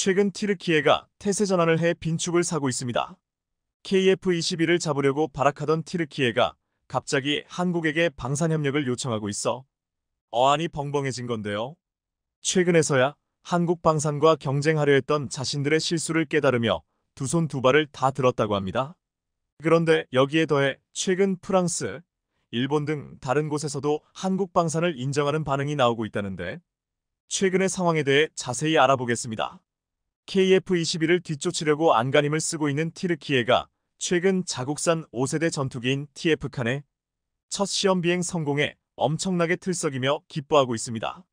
최근 튀르키예가 태세 전환을 해 빈축을 사고 있습니다. KF-21을 잡으려고 발악하던 튀르키예가 갑자기 한국에게 방산협력을 요청하고 있어 어안이 벙벙해진 건데요. 최근에서야 한국 방산과 경쟁하려 했던 자신들의 실수를 깨달으며 두 손 두 발을 다 들었다고 합니다. 그런데 여기에 더해 최근 프랑스, 일본 등 다른 곳에서도 한국 방산을 인정하는 반응이 나오고 있다는데 최근의 상황에 대해 자세히 알아보겠습니다. KF-21을 뒤쫓으려고 안간힘을 쓰고 있는 튀르키예가 최근 자국산 5세대 전투기인 TF-칸의 첫 시험 비행 성공에 엄청나게 들썩이며 기뻐하고 있습니다.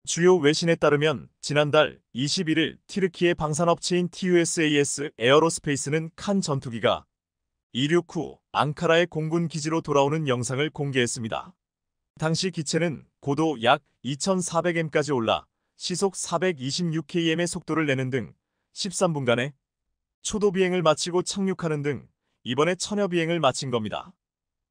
주요 외신에 따르면 지난달 21일 튀르키예 방산업체인 TUSAS 에어로스페이스는 칸 전투기가 이륙 후 앙카라의 공군 기지로 돌아오는 영상을 공개했습니다. 당시 기체는 고도 약 2400m까지 올라 시속 426km의 속도를 내는 등 13분간의 초도 비행을 마치고 착륙하는 등 이번에 천여 비행을 마친 겁니다.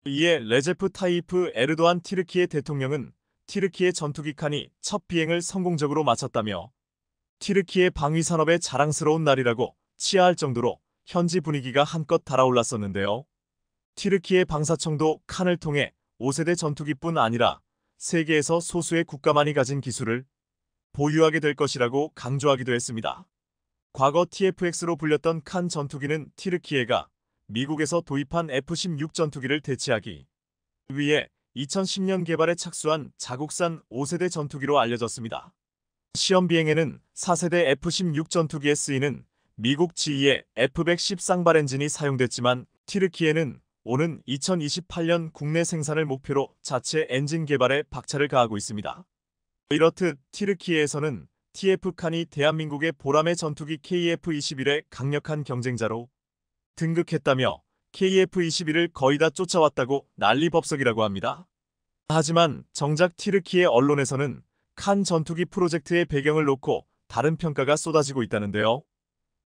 이에 레제프 타이프 에르도안 튀르키예 대통령은 튀르키예 전투기 칸이 첫 비행을 성공적으로 마쳤다며 튀르키예 방위 산업의 자랑스러운 날이라고 치하할 정도로 현지 분위기가 한껏 달아올랐었는데요. 튀르키예 방사청도 칸을 통해 5세대 전투기뿐 아니라 세계에서 소수의 국가만이 가진 기술을 보유하게 될 것이라고 강조하기도 했습니다. 과거 TFX로 불렸던 칸 전투기는 튀르키예가 미국에서 도입한 F-16 전투기를 대체하기 위해 2010년 개발에 착수한 자국산 5세대 전투기로 알려졌습니다. 시험 비행에는 4세대 F-16 전투기에 쓰이는 미국 GE의 F-110 쌍발 엔진이 사용됐지만 튀르키예는 오는 2028년 국내 생산을 목표로 자체 엔진 개발에 박차를 가하고 있습니다. 이렇듯 튀르키예에서는 TF-칸이 대한민국의 보람의 전투기 KF-21의 강력한 경쟁자로 등극했다며 KF-21을 거의 다 쫓아왔다고 난리법석이라고 합니다. 하지만 정작 튀르키예 언론에서는 칸 전투기 프로젝트의 배경을 놓고 다른 평가가 쏟아지고 있다는데요.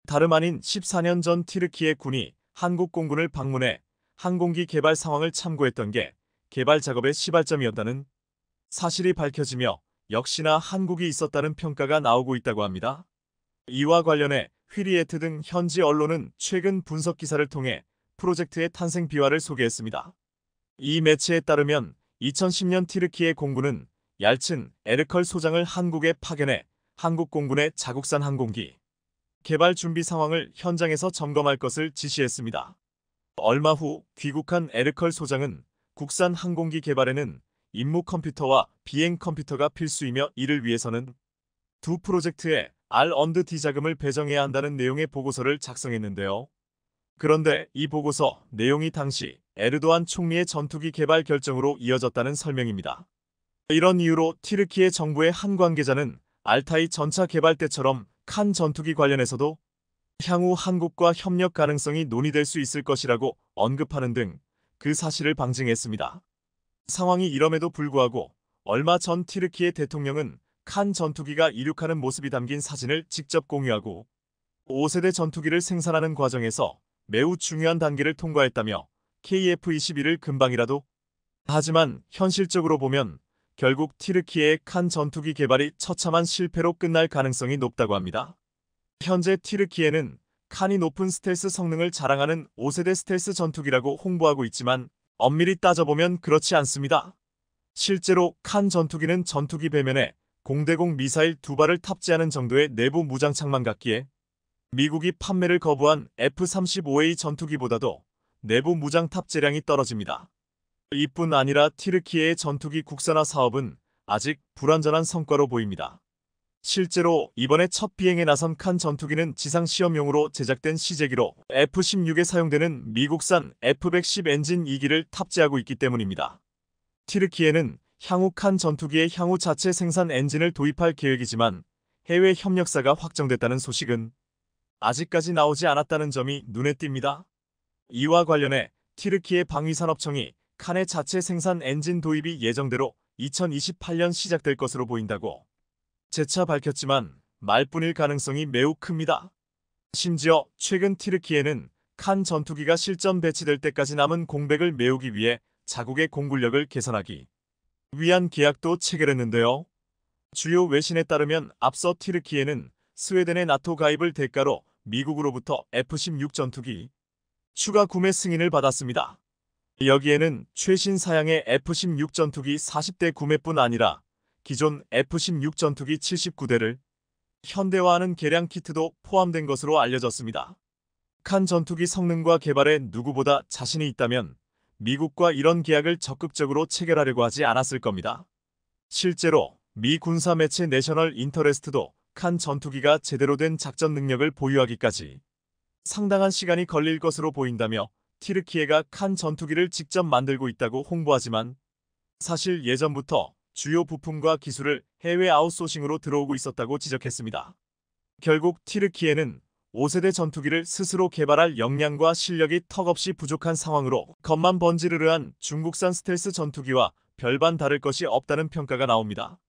다름 아닌 14년 전 튀르키예 군이 한국 공군을 방문해 항공기 개발 상황을 참고했던 게 개발 작업의 시발점이었다는 사실이 밝혀지며 역시나 한국이 있었다는 평가가 나오고 있다고 합니다. 이와 관련해 휘리에트 등 현지 언론은 최근 분석 기사를 통해 프로젝트의 탄생 비화를 소개했습니다. 이 매체에 따르면 2010년 튀르키예 공군은 얄친 에르컬 소장을 한국에 파견해 한국 공군의 자국산 항공기 개발 준비 상황을 현장에서 점검할 것을 지시했습니다. 얼마 후 귀국한 에르컬 소장은 국산 항공기 개발에는 임무 컴퓨터와 비행 컴퓨터가 필수이며 이를 위해서는 두 프로젝트에 R&D 자금을 배정해야 한다는 내용의 보고서를 작성했는데요. 그런데 이 보고서 내용이 당시 에르도안 총리의 전투기 개발 결정으로 이어졌다는 설명입니다. 이런 이유로 튀르키예 정부의 한 관계자는 알타이 전차 개발 때처럼 칸 전투기 관련해서도 향후 한국과 협력 가능성이 논의될 수 있을 것이라고 언급하는 등 그 사실을 방증했습니다. 상황이 이럼에도 불구하고 얼마 전 튀르키예 대통령은 칸 전투기가 이륙하는 모습이 담긴 사진을 직접 공유하고 5세대 전투기를 생산하는 과정에서 매우 중요한 단계를 통과했다며 KF-21을 금방이라도 하지만 현실적으로 보면 결국 튀르키예의 칸 전투기 개발이 처참한 실패로 끝날 가능성이 높다고 합니다. 현재 튀르키예는 칸이 높은 스텔스 성능을 자랑하는 5세대 스텔스 전투기라고 홍보하고 있지만 엄밀히 따져보면 그렇지 않습니다. 실제로 칸 전투기는 전투기 배면에 공대공 미사일 2발을 탑재하는 정도의 내부 무장창만 같기에 미국이 판매를 거부한 F-35A 전투기보다도 내부 무장 탑재량이 떨어집니다. 이뿐 아니라 튀르키예의 전투기 국산화 사업은 아직 불완전한 성과로 보입니다. 실제로 이번에 첫 비행에 나선 칸 전투기는 지상 시험용으로 제작된 시제기로 F-16에 사용되는 미국산 F-110 엔진 2기를 탑재하고 있기 때문입니다. 튀르키예는 향후 칸 전투기의 향후 자체 생산 엔진을 도입할 계획이지만 해외 협력사가 확정됐다는 소식은 아직까지 나오지 않았다는 점이 눈에 띕니다. 이와 관련해 튀르키예 방위산업청이 칸의 자체 생산 엔진 도입이 예정대로 2028년 시작될 것으로 보인다고 재차 밝혔지만 말뿐일 가능성이 매우 큽니다. 심지어 최근 튀르키예는 칸 전투기가 실전 배치될 때까지 남은 공백을 메우기 위해 자국의 공군력을 개선하기 위한 계약도 체결했는데요. 주요 외신에 따르면 앞서 튀르키예는 스웨덴의 나토 가입을 대가로 미국으로부터 F-16 전투기 추가 구매 승인을 받았습니다. 여기에는 최신 사양의 F-16 전투기 40대 구매뿐 아니라 기존 F-16 전투기 79대를 현대화하는 개량 키트도 포함된 것으로 알려졌습니다. 칸 전투기 성능과 개발에 누구보다 자신이 있다면 미국과 이런 계약을 적극적으로 체결하려고 하지 않았을 겁니다. 실제로 미 군사 매체 내셔널 인터레스트도 칸 전투기가 제대로 된 작전 능력을 보유하기까지 상당한 시간이 걸릴 것으로 보인다며 튀르키예가 칸 전투기를 직접 만들고 있다고 홍보하지만 사실 예전부터 주요 부품과 기술을 해외 아웃소싱으로 들어오고 있었다고 지적했습니다. 결국 튀르키예는 5세대 전투기를 스스로 개발할 역량과 실력이 턱없이 부족한 상황으로 겉만 번지르르한 중국산 스텔스 전투기와 별반 다를 것이 없다는 평가가 나옵니다.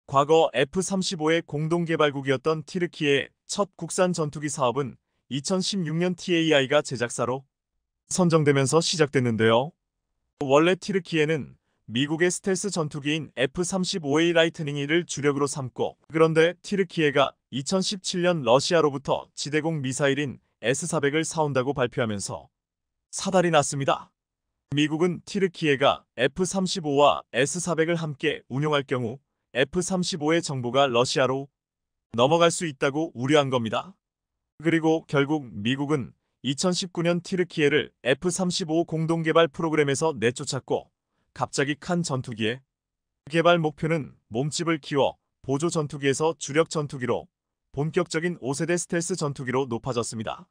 과거 F-35의 공동개발국이었던 튀르키예의 첫 국산 전투기 사업은 2016년 TAI가 제작사로 선정되면서 시작됐는데요. 원래 튀르키예는 미국의 스텔스 전투기인 F-35A 라이트닝2를 주력으로 삼고, 그런데 튀르키예가 2017년 러시아로부터 지대공 미사일인 S-400을 사온다고 발표하면서 사달이 났습니다. 미국은 튀르키예가 F-35와 S-400을 함께 운용할 경우 F-35의 정보가 러시아로 넘어갈 수 있다고 우려한 겁니다. 그리고 결국 미국은 2019년 튀르키예를 F-35 공동개발 프로그램에서 내쫓았고, 갑자기 칸 전투기의 개발 목표는 몸집을 키워 보조 전투기에서 주력 전투기로 본격적인 5세대 스텔스 전투기로 높아졌습니다.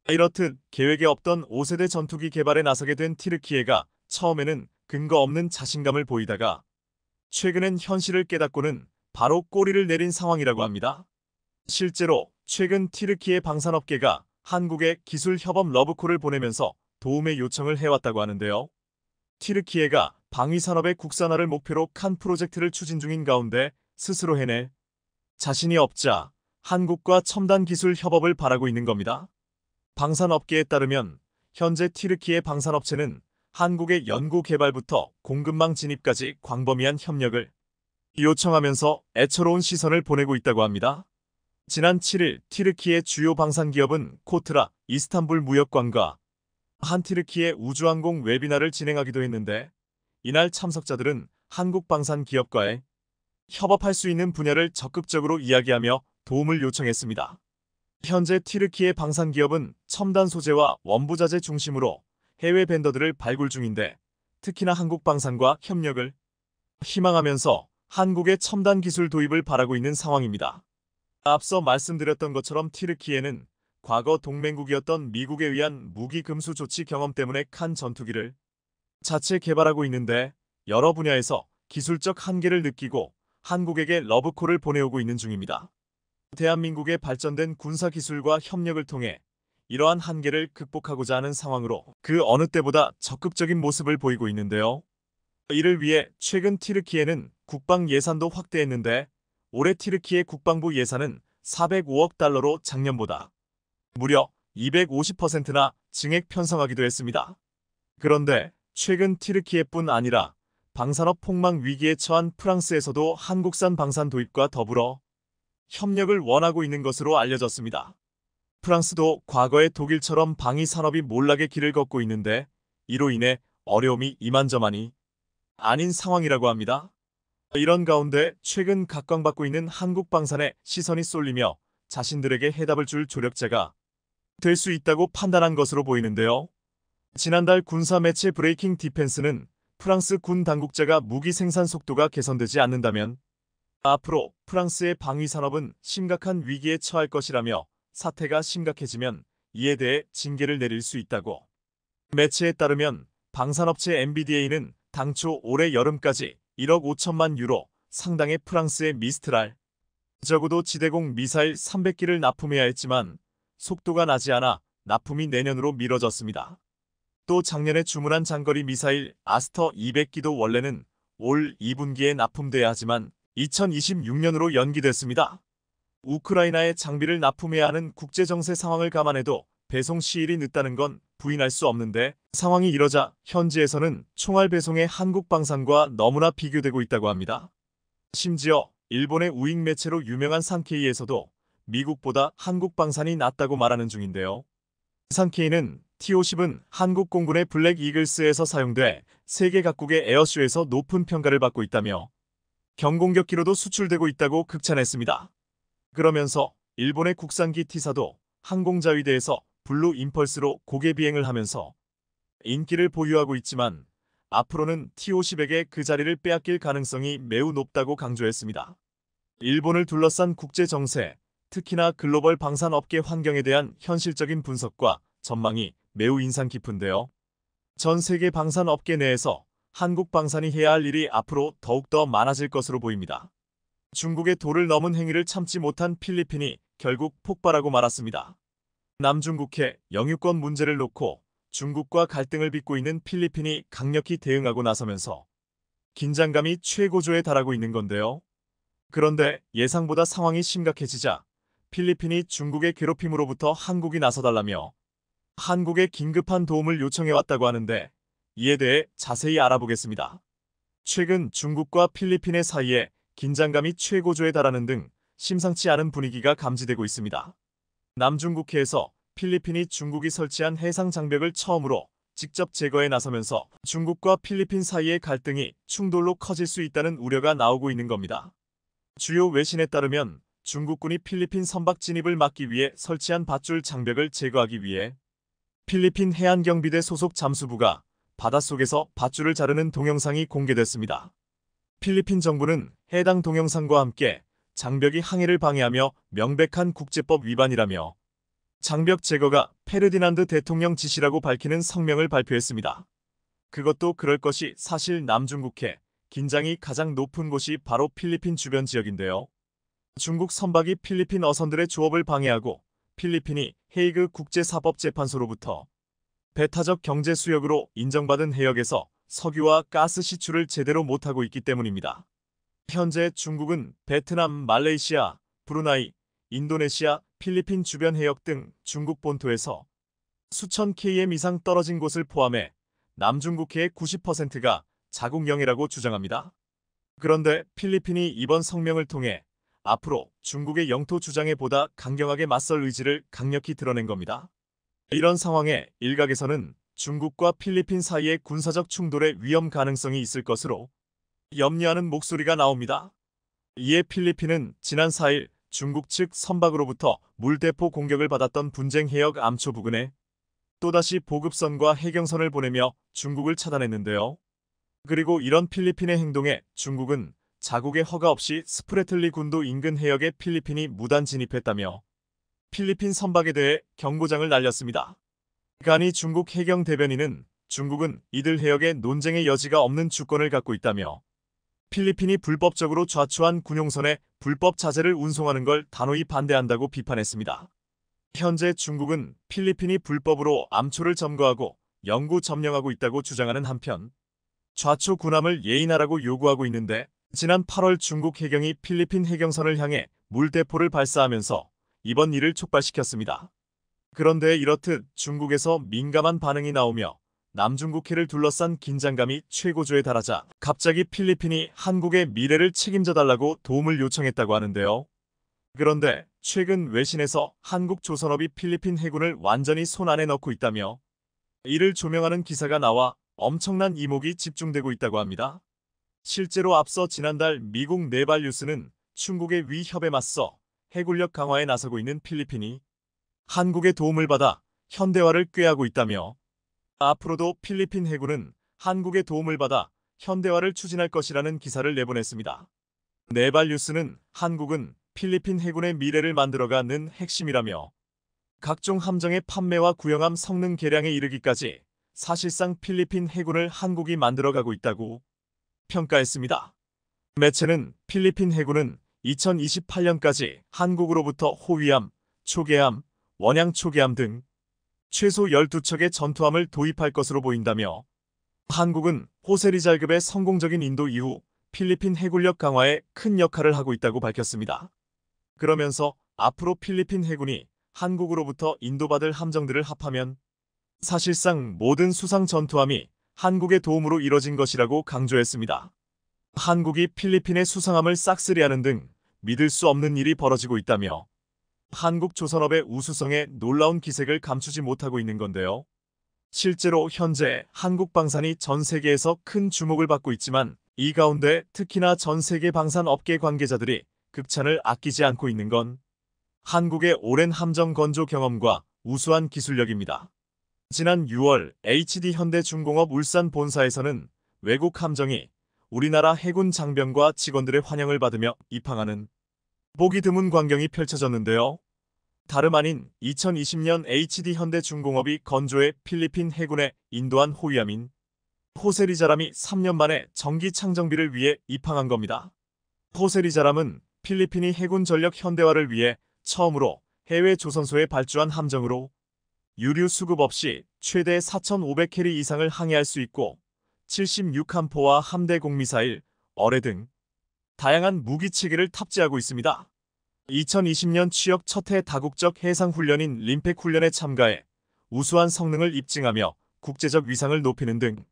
이렇듯 계획에 없던 5세대 전투기 개발에 나서게 된 튀르키예가 처음에는 근거 없는 자신감을 보이다가 최근엔 현실을 깨닫고는 바로 꼬리를 내린 상황이라고 합니다. 실제로 최근 튀르키예 방산업계가 한국에 기술 협업 러브콜을 보내면서 도움의 요청을 해왔다고 하는데요. 튀르키예가 방위산업의 국산화를 목표로 칸 프로젝트를 추진 중인 가운데 스스로 해낼 자신이 없자 한국과 첨단 기술 협업을 바라고 있는 겁니다. 방산업계에 따르면 현재 튀르키예 방산업체는 한국의 연구 개발부터 공급망 진입까지 광범위한 협력을 요청하면서 애처로운 시선을 보내고 있다고 합니다. 지난 7일 튀르키예 주요 방산기업은 코트라 이스탄불 무역관과 한 튀르키예 우주항공 웨비나를 진행하기도 했는데, 이날 참석자들은 한국 방산 기업과의 협업할 수 있는 분야를 적극적으로 이야기하며 도움을 요청했습니다. 현재 튀르키예 방산 기업은 첨단 소재와 원부자재 중심으로 해외 벤더들을 발굴 중인데, 특히나 한국 방산과 협력을 희망하면서 한국의 첨단 기술 도입을 바라고 있는 상황입니다. 앞서 말씀드렸던 것처럼 튀르키예는 과거 동맹국이었던 미국에 의한 무기 금수 조치 경험 때문에 칸 전투기를 자체 개발하고 있는데, 여러 분야에서 기술적 한계를 느끼고 한국에게 러브콜을 보내오고 있는 중입니다. 대한민국의 발전된 군사기술과 협력을 통해 이러한 한계를 극복하고자 하는 상황으로 그 어느 때보다 적극적인 모습을 보이고 있는데요. 이를 위해 최근 튀르키예는 국방 예산도 확대했는데, 올해 튀르키예 국방부 예산은 405억 달러로 작년보다 무려 250%나 증액 편성하기도 했습니다. 그런데 최근 튀르키예뿐 아니라 방산업 폭망 위기에 처한 프랑스에서도 한국산 방산 도입과 더불어 협력을 원하고 있는 것으로 알려졌습니다. 프랑스도 과거의 독일처럼 방위 산업이 몰락의 길을 걷고 있는데, 이로 인해 어려움이 이만저만이 아닌 상황이라고 합니다. 이런 가운데 최근 각광받고 있는 한국 방산에 시선이 쏠리며 자신들에게 해답을 줄 조력자가 될 수 있다고 판단한 것으로 보이는데요. 지난달 군사 매체 브레이킹 디펜스는 프랑스 군 당국자가 무기 생산 속도가 개선되지 않는다면 앞으로 프랑스의 방위 산업은 심각한 위기에 처할 것이라며, 사태가 심각해지면 이에 대해 징계를 내릴 수 있다고. 매체에 따르면 방산업체 MBDA는 당초 올해 여름까지 1억 5천만 유로 상당의 프랑스의 미스트랄, 적어도 지대공 미사일 300기를 납품해야 했지만 속도가 나지 않아 납품이 내년으로 미뤄졌습니다. 또 작년에 주문한 장거리 미사일 아스터 200기도 원래는 올 2분기에 납품돼야 하지만 2026년으로 연기됐습니다. 우크라이나에 장비를 납품해야 하는 국제정세 상황을 감안해도 배송 시일이 늦다는 건 부인할 수 없는데, 상황이 이러자 현지에서는 총알 배송의 한국 방산과 너무나 비교되고 있다고 합니다. 심지어 일본의 우익 매체로 유명한 산케이에서도 미국보다 한국 방산이 낫다고 말하는 중인데요. 상케이는 T-50은 한국 공군의 블랙 이글스에서 사용돼 세계 각국의 에어쇼에서 높은 평가를 받고 있다며 경공격기로도 수출되고 있다고 극찬했습니다. 그러면서 일본의 국산기 T사도 항공자위대에서 블루 임펄스로 고개 비행을 하면서 인기를 보유하고 있지만 앞으로는 T-50에게 그 자리를 빼앗길 가능성이 매우 높다고 강조했습니다. 일본을 둘러싼 국제 정세, 특히나 글로벌 방산업계 환경에 대한 현실적인 분석과 전망이 매우 인상 깊은데요. 전 세계 방산업계 내에서 한국 방산이 해야 할 일이 앞으로 더욱더 많아질 것으로 보입니다. 중국의 도를 넘은 행위를 참지 못한 필리핀이 결국 폭발하고 말았습니다. 남중국해 영유권 문제를 놓고 중국과 갈등을 빚고 있는 필리핀이 강력히 대응하고 나서면서 긴장감이 최고조에 달하고 있는 건데요. 그런데 예상보다 상황이 심각해지자 필리핀이 중국의 괴롭힘으로부터 한국이 나서달라며 한국에 긴급한 도움을 요청해왔다고 하는데 이에 대해 자세히 알아보겠습니다. 최근 중국과 필리핀의 사이에 긴장감이 최고조에 달하는 등 심상치 않은 분위기가 감지되고 있습니다. 남중국해에서 필리핀이 중국이 설치한 해상 장벽을 처음으로 직접 제거해 나서면서 중국과 필리핀 사이의 갈등이 충돌로 커질 수 있다는 우려가 나오고 있는 겁니다. 주요 외신에 따르면 중국군이 필리핀 선박 진입을 막기 위해 설치한 밧줄 장벽을 제거하기 위해 필리핀 해안경비대 소속 잠수부가 바닷속에서 밧줄을 자르는 동영상이 공개됐습니다. 필리핀 정부는 해당 동영상과 함께 장벽이 항해를 방해하며 명백한 국제법 위반이라며 장벽 제거가 페르디난드 대통령 지시라고 밝히는 성명을 발표했습니다. 그것도 그럴 것이 사실 남중국해 긴장이 가장 높은 곳이 바로 필리핀 주변 지역인데요. 중국 선박이 필리핀 어선들의 조업을 방해하고 필리핀이 헤이그 국제사법재판소로부터 배타적 경제 수역으로 인정받은 해역에서 석유와 가스 시출을 제대로 못하고 있기 때문입니다. 현재 중국은 베트남, 말레이시아, 브루나이, 인도네시아, 필리핀 주변 해역 등 중국 본토에서 수천 km 이상 떨어진 곳을 포함해 남중국해의 90%가 자국 영해라고 주장합니다. 그런데 필리핀이 이번 성명을 통해 앞으로 중국의 영토 주장에 보다 강경하게 맞설 의지를 강력히 드러낸 겁니다. 이런 상황에 일각에서는 중국과 필리핀 사이의 군사적 충돌의 위험 가능성이 있을 것으로 염려하는 목소리가 나옵니다. 이에 필리핀은 지난 4일 중국 측 선박으로부터 물대포 공격을 받았던 분쟁 해역 암초 부근에 또다시 보급선과 해경선을 보내며 중국을 차단했는데요. 그리고 이런 필리핀의 행동에 중국은 자국의 허가 없이 스프레틀리 군도 인근 해역에 필리핀이 무단 진입했다며 필리핀 선박에 대해 경고장을 날렸습니다. 가니 중국 해경 대변인은 중국은 이들 해역에 논쟁의 여지가 없는 주권을 갖고 있다며 필리핀이 불법적으로 좌초한 군용선에 불법 자재를 운송하는 걸 단호히 반대한다고 비판했습니다. 현재 중국은 필리핀이 불법으로 암초를 점거하고 영구 점령하고 있다고 주장하는 한편 좌초 군함을 예인하라고 요구하고 있는데 지난 8월 중국 해경이 필리핀 해경선을 향해 물대포를 발사하면서 이번 일을 촉발시켰습니다. 그런데 이렇듯 중국에서 민감한 반응이 나오며 남중국해를 둘러싼 긴장감이 최고조에 달하자 갑자기 필리핀이 한국의 미래를 책임져달라고 도움을 요청했다고 하는데요. 그런데 최근 외신에서 한국 조선업이 필리핀 해군을 완전히 손 안에 넣고 있다며 이를 조명하는 기사가 나와 엄청난 이목이 집중되고 있다고 합니다. 실제로 앞서 지난달 미국 네발뉴스는 중국의 위협에 맞서 해군력 강화에 나서고 있는 필리핀이 한국의 도움을 받아 현대화를 꾀하고 있다며 앞으로도 필리핀 해군은 한국의 도움을 받아 현대화를 추진할 것이라는 기사를 내보냈습니다. 네발뉴스는 한국은 필리핀 해군의 미래를 만들어가는 핵심이라며 각종 함정의 판매와 구형함 성능 개량에 이르기까지 사실상 필리핀 해군을 한국이 만들어가고 있다고 평가했습니다. 매체는 필리핀 해군은 2028년까지 한국으로부터 호위함, 초계함, 원양 초계함 등 최소 12척의 전투함을 도입할 것으로 보인다며 한국은 호세리잘급의 성공적인 인도 이후 필리핀 해군력 강화에 큰 역할을 하고 있다고 밝혔습니다. 그러면서 앞으로 필리핀 해군이 한국으로부터 인도받을 함정들을 합하면 사실상 모든 수상 전투함이 한국의 도움으로 이뤄진 것이라고 강조했습니다. 한국이 필리핀의 수상함을 싹쓸이하는 등 믿을 수 없는 일이 벌어지고 있다며 한국 조선업의 우수성에 놀라운 기색을 감추지 못하고 있는 건데요. 실제로 현재 한국 방산이 전 세계에서 큰 주목을 받고 있지만 이 가운데 특히나 전 세계 방산 업계 관계자들이 극찬을 아끼지 않고 있는 건 한국의 오랜 함정 건조 경험과 우수한 기술력입니다. 지난 6월 HD현대중공업 울산 본사에서는 외국 함정이 우리나라 해군 장병과 직원들의 환영을 받으며 입항하는 보기 드문 광경이 펼쳐졌는데요. 다름 아닌 2020년 HD현대중공업이 건조해 필리핀 해군에 인도한 호위함인 호세리자람이 3년 만에 정기 창정비를 위해 입항한 겁니다. 호세리자람은 필리핀이 해군 전력 현대화를 위해 처음으로 해외 조선소에 발주한 함정으로 유류 수급 없이 최대 4,500캐리 이상을 항해할 수 있고 76함포와 함대 공미사일, 어뢰 등 다양한 무기체계를 탑재하고 있습니다. 2020년 취역 첫해 다국적 해상훈련인 림팩 훈련에 참가해 우수한 성능을 입증하며 국제적 위상을 높이는 등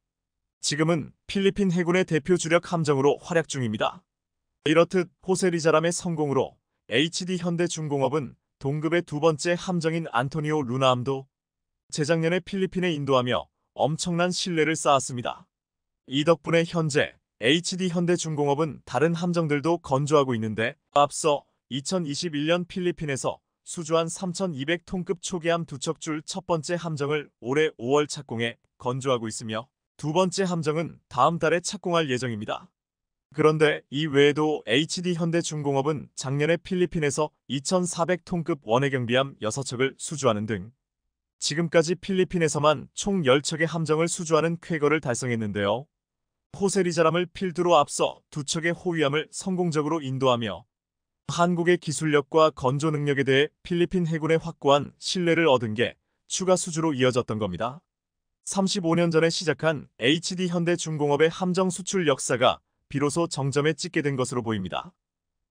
지금은 필리핀 해군의 대표 주력 함정으로 활약 중입니다. 이렇듯 호세리자람의 성공으로 HD현대중공업은 동급의 두 번째 함정인 안토니오 루나함도 재작년에 필리핀에 인도하며 엄청난 신뢰를 쌓았습니다. 이 덕분에 현재 HD현대중공업은 다른 함정들도 건조하고 있는데 앞서 2021년 필리핀에서 수주한 3,200톤급 초계함 두 척줄 첫 번째 함정을 올해 5월 착공해 건조하고 있으며 두 번째 함정은 다음 달에 착공할 예정입니다. 그런데 이 외에도 HD현대중공업은 작년에 필리핀에서 2,400톤급 원해경비함 6척을 수주하는 등 지금까지 필리핀에서만 총 10척의 함정을 수주하는 쾌거를 달성했는데요. 호세리자람을 필두로 앞서 두 척의 호위함을 성공적으로 인도하며 한국의 기술력과 건조 능력에 대해 필리핀 해군에 확고한 신뢰를 얻은 게 추가 수주로 이어졌던 겁니다. 35년 전에 시작한 HD현대중공업의 함정 수출 역사가 비로소 정점에 찍게 된 것으로 보입니다.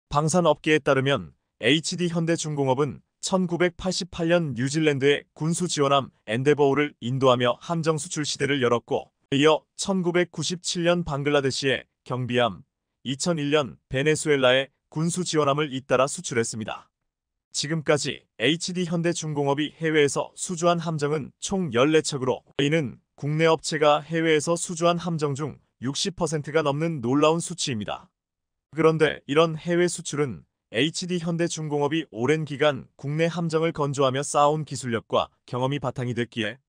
방산업계에 따르면 HD현대중공업은 1988년 뉴질랜드의 군수지원함 엔데버호를 인도하며 함정 수출 시대를 열었고 이어 1997년 방글라데시의 경비함, 2001년 베네수엘라의 군수지원함을 잇따라 수출했습니다. 지금까지 HD현대중공업이 해외에서 수주한 함정은 총 14척으로 이는 국내 업체가 해외에서 수주한 함정 중 60%가 넘는 놀라운 수치입니다. 그런데 이런 해외 수출은 HD현대중공업이 오랜 기간 국내 함정을 건조하며 쌓아온 기술력과 경험이 바탕이 됐기에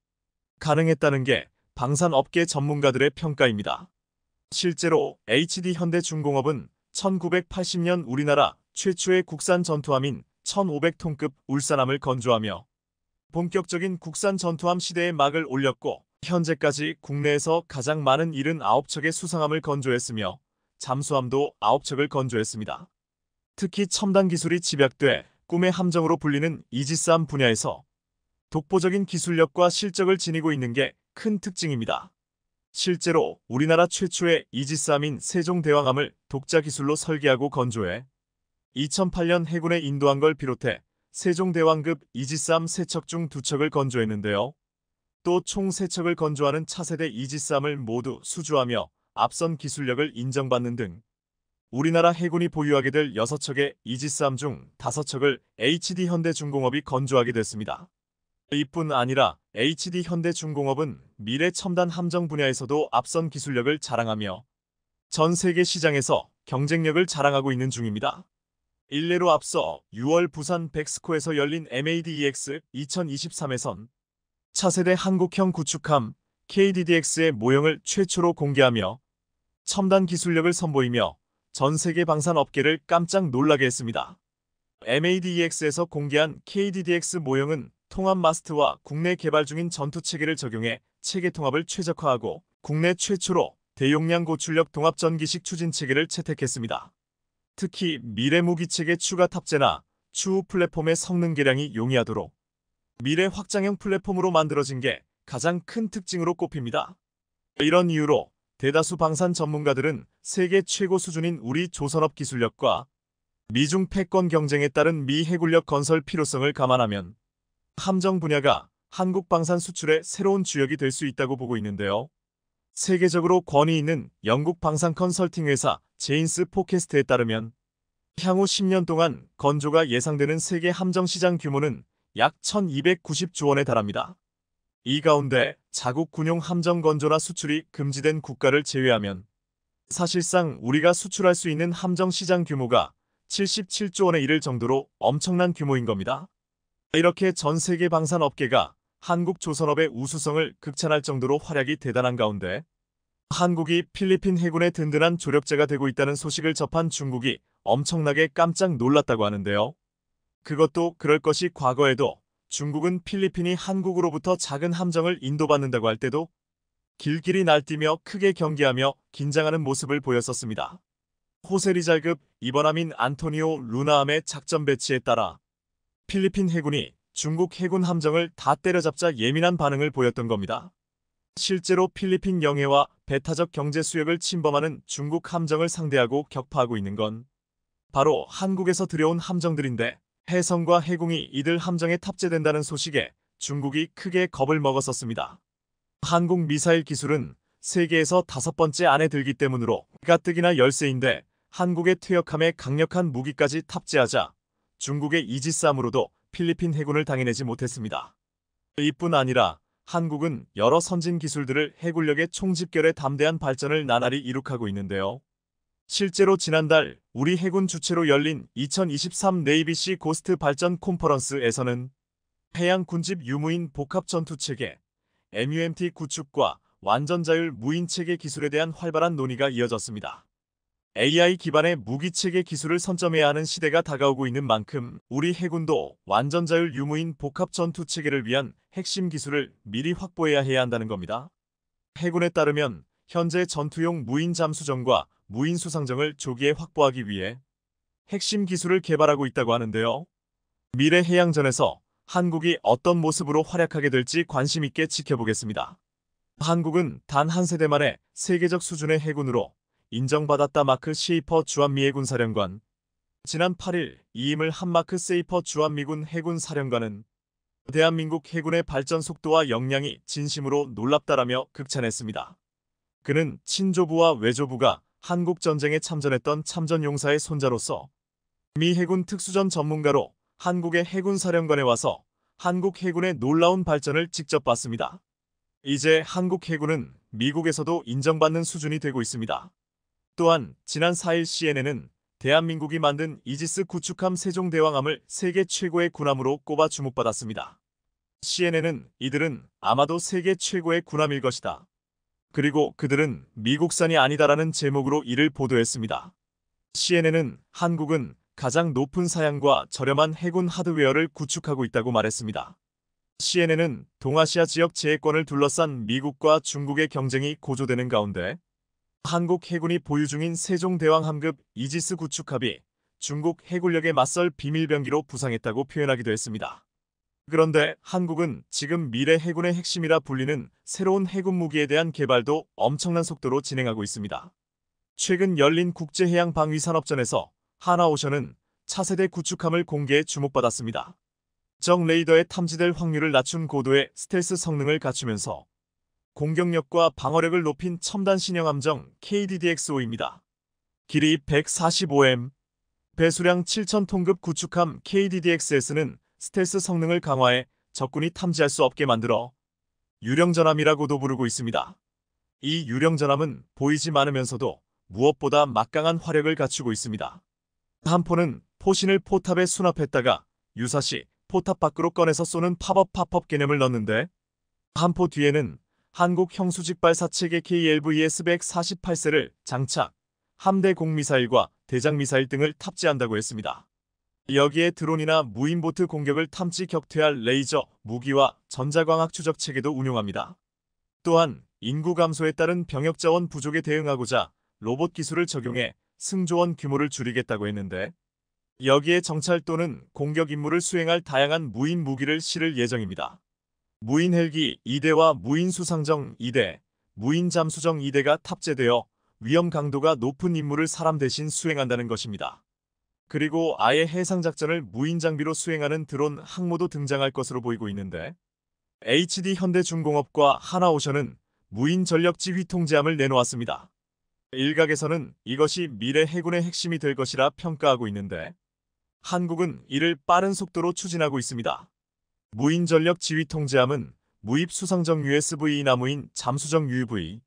가능했다는 게 방산업계 전문가들의 평가입니다. 실제로 HD현대중공업은 1980년 우리나라 최초의 국산 전투함인 1,500톤급 울산함을 건조하며 본격적인 국산 전투함 시대에 막을 올렸고 현재까지 국내에서 가장 많은 79척의 수상함을 건조했으며 잠수함도 9척을 건조했습니다. 특히 첨단 기술이 집약돼 꿈의 함정으로 불리는 이지스함 분야에서 독보적인 기술력과 실적을 지니고 있는 게 큰 특징입니다. 실제로 우리나라 최초의 이지스함인 세종대왕함을 독자 기술로 설계하고 건조해 2008년 해군에 인도한 걸 비롯해 세종대왕급 이지스함 3척 중 2척을 건조했는데요. 또 총 3척을 건조하는 차세대 이지스함을 모두 수주하며 앞선 기술력을 인정받는 등 우리나라 해군이 보유하게 될 6척의 이지스함 중 5척을 HD현대중공업이 건조하게 됐습니다. 이뿐 아니라 HD현대중공업은 미래 첨단 함정 분야에서도 앞선 기술력을 자랑하며 전 세계 시장에서 경쟁력을 자랑하고 있는 중입니다. 일례로 앞서 6월 부산 백스코에서 열린 MADEX 2023에선 차세대 한국형 구축함 KDDX의 모형을 최초로 공개하며 첨단 기술력을 선보이며 전 세계 방산업계를 깜짝 놀라게 했습니다. MADEX에서 공개한 KDDX 모형은 통합 마스트와 국내 개발 중인 전투체계를 적용해 체계 통합을 최적화하고 국내 최초로 대용량 고출력 동합전기식 추진체계를 채택했습니다. 특히 미래 무기체계 추가 탑재나 추후 플랫폼의 성능 개량이 용이하도록 미래 확장형 플랫폼으로 만들어진 게 가장 큰 특징으로 꼽힙니다. 이런 이유로 대다수 방산 전문가들은 세계 최고 수준인 우리 조선업 기술력과 미중 패권 경쟁에 따른 미 해군력 건설 필요성을 감안하면 함정 분야가 한국 방산 수출의 새로운 주역이 될 수 있다고 보고 있는데요. 세계적으로 권위 있는 영국 방산 컨설팅 회사 제인스 포캐스트에 따르면 향후 10년 동안 건조가 예상되는 세계 함정 시장 규모는 약 1290조 원에 달합니다. 이 가운데 자국 군용 함정 건조나 수출이 금지된 국가를 제외하면 사실상 우리가 수출할 수 있는 함정 시장 규모가 77조 원에 이를 정도로 엄청난 규모인 겁니다. 이렇게 전 세계 방산 업계가 한국 조선업의 우수성을 극찬할 정도로 활약이 대단한 가운데 한국이 필리핀 해군의 든든한 조력자가 되고 있다는 소식을 접한 중국이 엄청나게 깜짝 놀랐다고 하는데요. 그것도 그럴 것이 과거에도 중국은 필리핀이 한국으로부터 작은 함정을 인도받는다고 할 때도 길길이 날뛰며 크게 경계하며 긴장하는 모습을 보였었습니다. 호세리잘급 이번함인 안토니오 루나함의 작전 배치에 따라 필리핀 해군이 중국 해군 함정을 다 때려잡자 예민한 반응을 보였던 겁니다. 실제로 필리핀 영해와 배타적 경제 수역을 침범하는 중국 함정을 상대하고 격파하고 있는 건 바로 한국에서 들여온 함정들인데 해성과 해공이 이들 함정에 탑재된다는 소식에 중국이 크게 겁을 먹었었습니다. 한국 미사일 기술은 세계에서 5번째 안에 들기 때문으로 가뜩이나 열세인데 한국의 퇴역함에 강력한 무기까지 탑재하자 중국의 이지스함으로도 필리핀 해군을 당해내지 못했습니다. 이뿐 아니라 한국은 여러 선진 기술들을 해군력의 총집결에 담대한 발전을 나날이 이룩하고 있는데요. 실제로 지난달 우리 해군 주최로 열린 2023 네이비시 고스트 발전 콘퍼런스에서는 해양 군집 유무인 복합 전투체계 MUMT 구축과 완전 자율 무인체계 기술에 대한 활발한 논의가 이어졌습니다. AI 기반의 무기체계 기술을 선점해야 하는 시대가 다가오고 있는 만큼 우리 해군도 완전 자율 유무인 복합 전투체계를 위한 핵심 기술을 미리 확보해야 한다는 겁니다. 해군에 따르면 현재 전투용 무인 잠수정과 무인 수상정을 조기에 확보하기 위해 핵심 기술을 개발하고 있다고 하는데요. 미래 해양전에서 한국이 어떤 모습으로 활약하게 될지 관심 있게 지켜보겠습니다. 한국은 단 한 세대 만에 세계적 수준의 해군으로 인정받았다. 마크 셰이퍼 주한미 해군사령관. 지난 8일 이임을 한 마크 셰이퍼 주한미군 해군사령관은 대한민국 해군의 발전 속도와 역량이 진심으로 놀랍다라며 극찬했습니다. 그는 친조부와 외조부가 한국전쟁에 참전했던 참전용사의 손자로서 미 해군 특수전 전문가로 한국의 해군사령관에 와서 한국 해군의 놀라운 발전을 직접 봤습니다. 이제 한국 해군은 미국에서도 인정받는 수준이 되고 있습니다. 또한 지난 4일 CNN은 대한민국이 만든 이지스 구축함 세종대왕함을 세계 최고의 군함으로 꼽아 주목받았습니다. CNN은 이들은 아마도 세계 최고의 군함일 것이다. 그리고 그들은 미국산이 아니다라는 제목으로 이를 보도했습니다. CNN은 한국은 가장 높은 사양과 저렴한 해군 하드웨어를 구축하고 있다고 말했습니다. CNN은 동아시아 지역 제해권을 둘러싼 미국과 중국의 경쟁이 고조되는 가운데 한국 해군이 보유 중인 세종대왕함급 이지스 구축함이 중국 해군력에 맞설 비밀병기로 부상했다고 표현하기도 했습니다. 그런데 한국은 지금 미래 해군의 핵심이라 불리는 새로운 해군 무기에 대한 개발도 엄청난 속도로 진행하고 있습니다. 최근 열린 국제해양방위산업전에서 하나오션은 차세대 구축함을 공개해 주목받았습니다. 적 레이더에 탐지될 확률을 낮춘 고도의 스텔스 성능을 갖추면서 공격력과 방어력을 높인 첨단 신형 함정 KDDX-5입니다. 길이 145m, 배수량 7,000톤급 구축함 KDDX-S는 스텔스 성능을 강화해 적군이 탐지할 수 없게 만들어 유령전함이라고도 부르고 있습니다. 이 유령전함은 보이지 않으면서도 무엇보다 막강한 화력을 갖추고 있습니다. 한 포는 포신을 포탑에 수납했다가 유사시 포탑 밖으로 꺼내서 쏘는 팝업 개념을 넣는데 한 포 뒤에는 한국 형수직 발사체계 KLVS-148세를 장착, 함대 공미사일과 대장미사일 등을 탑재한다고 했습니다. 여기에 드론이나 무인보트 공격을 탐지 격퇴할 레이저, 무기와 전자광학 추적 체계도 운용합니다. 또한 인구 감소에 따른 병역 자원 부족에 대응하고자 로봇 기술을 적용해 승조원 규모를 줄이겠다고 했는데 여기에 정찰 또는 공격 임무를 수행할 다양한 무인 무기를 실을 예정입니다. 무인 헬기 2대와 무인 수상정 2대, 무인 잠수정 2대가 탑재되어 위험 강도가 높은 임무를 사람 대신 수행한다는 것입니다. 그리고 아예 해상작전을 무인 장비로 수행하는 드론 항모도 등장할 것으로 보이고 있는데 HD 현대중공업과 하나오션은 무인 전력지 휘통제함을 내놓았습니다. 일각에서는 이것이 미래 해군의 핵심이 될 것이라 평가하고 있는데 한국은 이를 빠른 속도로 추진하고 있습니다. 무인전력 지휘통제함은 무입 수상정 USV 나무인 잠수정 UUV,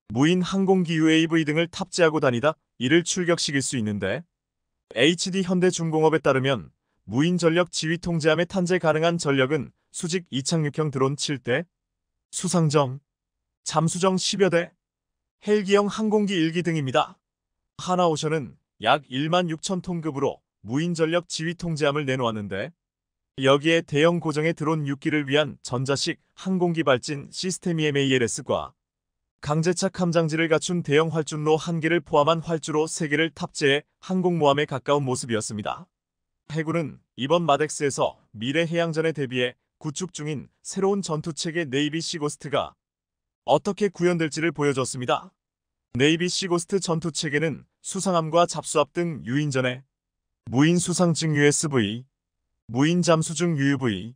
무인 항공기 UAV 등을 탑재하고 다니다 이를 출격시킬 수 있는데 HD 현대중공업에 따르면 무인전력 지휘통제함에 탑재 가능한 전력은 수직 이착륙형 드론 7대, 수상정, 잠수정 10여 대, 헬기형 항공기 1기 등입니다. 하나오션은 약 1만 6천 톤급으로 무인전력 지휘통제함을 내놓았는데 여기에 대형 고정의 드론 6기를 위한 전자식 항공기 발진 시스템 EMALS과 강제착 함장지를 갖춘 대형 활준로 1개를 포함한 활주로 3개를 탑재해 항공모함에 가까운 모습이었습니다. 해군은 이번 마덱스에서 미래 해양전에 대비해 구축 중인 새로운 전투체계 네이비 시고스트가 어떻게 구현될지를 보여줬습니다. 네이비 시고스트 전투체계는 수상함과 잡수함 등 유인전에 무인 수상증 USV, 무인 잠수증 UUV,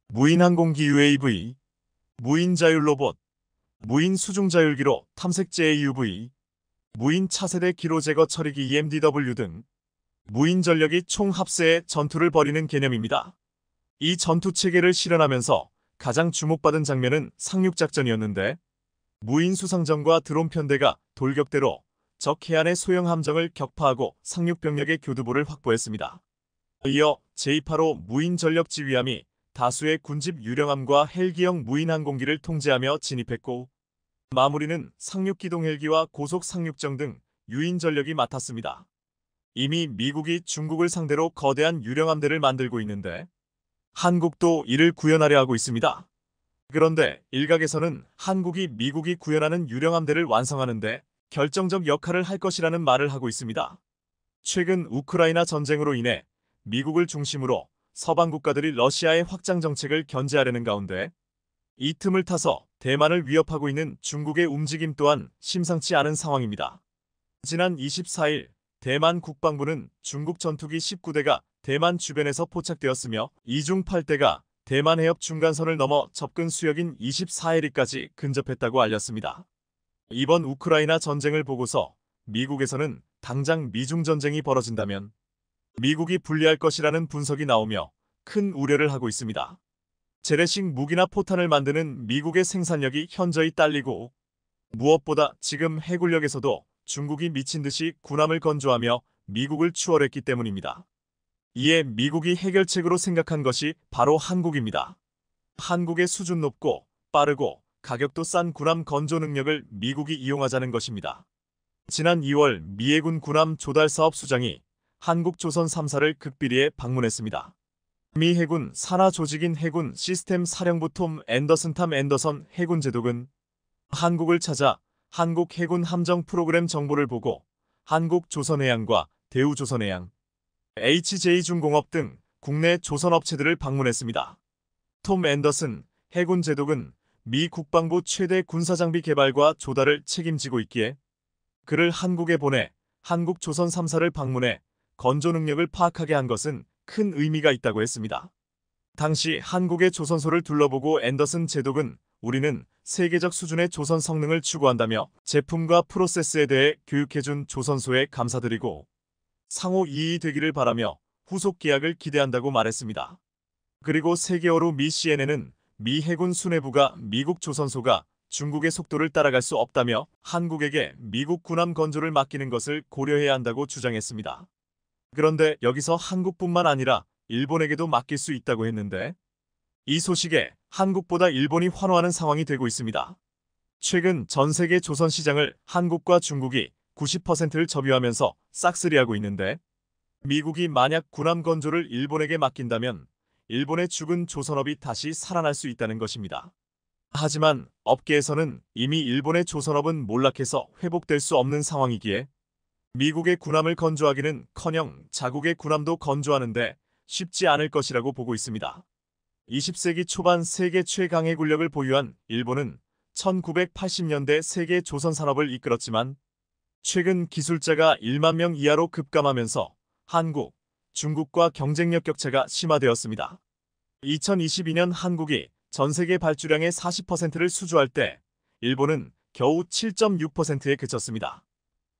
무인 항공기 UAV, 무인 자율 로봇, 무인 수중 자율기로 탐색제 AUV, 무인 차세대 기로 제거 처리기 EMDW 등 무인 전력이 총 합세해 전투를 벌이는 개념입니다. 이 전투 체계를 실현하면서 가장 주목받은 장면은 상륙작전이었는데 무인 수상정과 드론 편대가 돌격대로 적 해안의 소형 함정을 격파하고 상륙병력의 교두보를 확보했습니다. 이어 제285 무인 전력 지휘함이 다수의 군집 유령함과 헬기형 무인 항공기를 통제하며 진입했고 마무리는 상륙기동 헬기와 고속 상륙정 등 유인 전력이 맡았습니다. 이미 미국이 중국을 상대로 거대한 유령함대를 만들고 있는데 한국도 이를 구현하려 하고 있습니다. 그런데 일각에서는 한국이 미국이 구현하는 유령함대를 완성하는데 결정적 역할을 할 것이라는 말을 하고 있습니다. 최근 우크라이나 전쟁으로 인해 미국을 중심으로 서방 국가들이 러시아의 확장 정책을 견제하려는 가운데 이 틈을 타서 대만을 위협하고 있는 중국의 움직임 또한 심상치 않은 상황입니다. 지난 24일 대만 국방부는 중국 전투기 19대가 대만 주변에서 포착되었으며 이 중 8대가 대만 해협 중간선을 넘어 접근 수역인 24해리까지 근접했다고 알렸습니다. 이번 우크라이나 전쟁을 보고서 미국에서는 당장 미중 전쟁이 벌어진다면 미국이 불리할 것이라는 분석이 나오며 큰 우려를 하고 있습니다. 재래식 무기나 포탄을 만드는 미국의 생산력이 현저히 딸리고 무엇보다 지금 해군력에서도 중국이 미친 듯이 군함을 건조하며 미국을 추월했기 때문입니다. 이에 미국이 해결책으로 생각한 것이 바로 한국입니다. 한국의 수준 높고 빠르고 가격도 싼 군함 건조 능력을 미국이 이용하자는 것입니다. 지난 2월 미 해군 군함 조달 사업 수장이 한국 조선 3사를 극비리에 방문했습니다. 미 해군 산하 조직인 해군 시스템 사령부 톰 앤더슨 해군 제독은 한국을 찾아 한국 해군 함정 프로그램 정보를 보고 한국 조선해양과 대우조선해양, HJ중공업 등 국내 조선업체들을 방문했습니다. 톰 앤더슨 해군 제독은 미 국방부 최대 군사장비 개발과 조달을 책임지고 있기에 그를 한국에 보내 한국 조선 3사를 방문해 건조 능력을 파악하게 한 것은 큰 의미가 있다고 했습니다. 당시 한국의 조선소를 둘러보고 앤더슨 제독은 우리는 세계적 수준의 조선 성능을 추구한다며 제품과 프로세스에 대해 교육해준 조선소에 감사드리고 상호 이익이 되기를 바라며 후속 계약을 기대한다고 말했습니다. 그리고 3개월 후 미 CNN은 미 해군 수뇌부가 미국 조선소가 중국의 속도를 따라갈 수 없다며 한국에게 미국 군함 건조를 맡기는 것을 고려해야 한다고 주장했습니다. 그런데 여기서 한국뿐만 아니라 일본에게도 맡길 수 있다고 했는데 이 소식에 한국보다 일본이 환호하는 상황이 되고 있습니다. 최근 전 세계 조선 시장을 한국과 중국이 90%를 점유하면서 싹쓸이하고 있는데 미국이 만약 군함 건조를 일본에게 맡긴다면 일본의 죽은 조선업이 다시 살아날 수 있다는 것입니다. 하지만 업계에서는 이미 일본의 조선업은 몰락해서 회복될 수 없는 상황이기에 미국의 군함을 건조하기는커녕 자국의 군함도 건조하는데 쉽지 않을 것이라고 보고 있습니다. 20세기 초반 세계 최강의 군력을 보유한 일본은 1980년대 세계 조선 산업을 이끌었지만 최근 기술자가 1만 명 이하로 급감하면서 한국, 중국과 경쟁력 격차가 심화되었습니다. 2022년 한국이 전 세계 발주량의 40%를 수주할 때 일본은 겨우 7.6%에 그쳤습니다.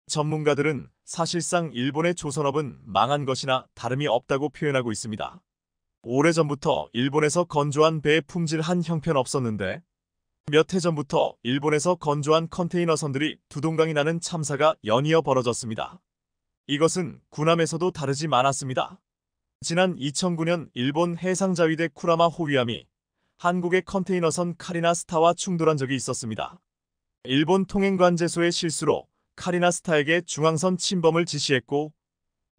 전문가들은 사실상 일본의 조선업은 망한 것이나 다름이 없다고 표현하고 있습니다. 오래전부터 일본에서 건조한 배의 품질 한 형편 없었는데 몇 해 전부터 일본에서 건조한 컨테이너선들이 두동강이 나는 참사가 연이어 벌어졌습니다. 이것은 군함에서도 다르지 않았습니다. 지난 2009년 일본 해상자위대 쿠라마 호위함이 한국의 컨테이너선 카리나스타와 충돌한 적이 있었습니다. 일본 통행관제소의 실수로 카리나스타에게 중앙선 침범을 지시했고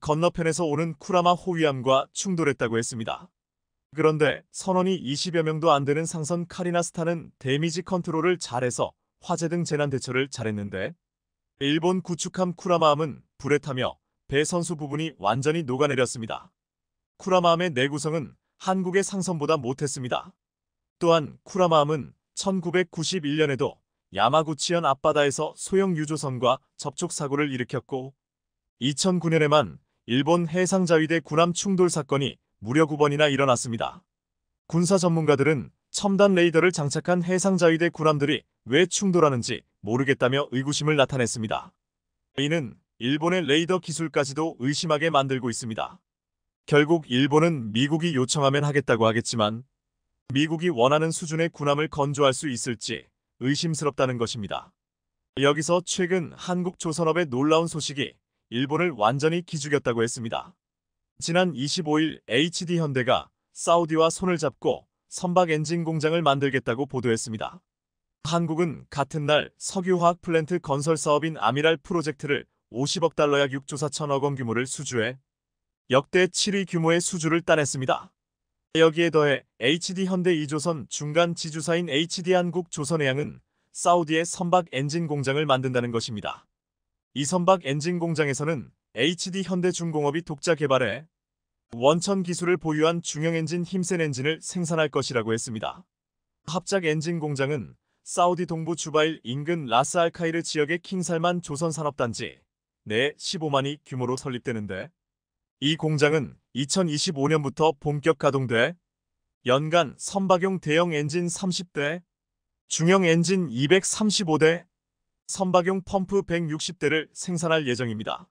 건너편에서 오는 쿠라마 호위함과 충돌했다고 했습니다. 그런데 선원이 20여 명도 안 되는 상선 카리나스타는 데미지 컨트롤을 잘해서 화재 등 재난 대처를 잘했는데 일본 구축함 쿠라마함은 불에 타며 배 선수 부분이 완전히 녹아내렸습니다. 쿠라마함의 내구성은 한국의 상선보다 못했습니다. 또한 쿠라마함은 1991년에도 야마구치현 앞바다에서 소형 유조선과 접촉 사고를 일으켰고 2009년에만 일본 해상자위대 군함 충돌 사건이 무려 9번이나 일어났습니다. 군사 전문가들은 첨단 레이더를 장착한 해상자위대 군함들이 왜 충돌하는지 모르겠다며 의구심을 나타냈습니다. 이는 일본의 레이더 기술까지도 의심하게 만들고 있습니다. 결국 일본은 미국이 요청하면 하겠다고 하겠지만 미국이 원하는 수준의 군함을 건조할 수 있을지 의심스럽다는 것입니다. 여기서 최근 한국 조선업의 놀라운 소식이 일본을 완전히 기죽였다고 했습니다. 지난 25일 HD현대가 사우디와 손을 잡고 선박 엔진 공장을 만들겠다고 보도했습니다. 한국은 같은 날 석유화학 플랜트 건설 사업인 아미랄 프로젝트를 50억 달러 약 6조 4천억 원 규모를 수주해 역대 7위 규모의 수주를 따냈습니다. 여기에 더해 HD현대 2조선 중간 지주사인 HD한국조선해양은 사우디의 선박 엔진 공장을 만든다는 것입니다. 이 선박 엔진 공장에서는 HD현대중공업이 독자 개발해 원천 기술을 보유한 중형 엔진 힘센 엔진을 생산할 것이라고 했습니다. 합작 엔진 공장은 사우디 동부 주바일 인근 라스 알카이르 지역의 킹살만 조선산업단지 내 15만이 규모로 설립되는데 이 공장은 2025년부터 본격 가동돼 연간 선박용 대형 엔진 30대, 중형 엔진 235대, 선박용 펌프 160대를 생산할 예정입니다.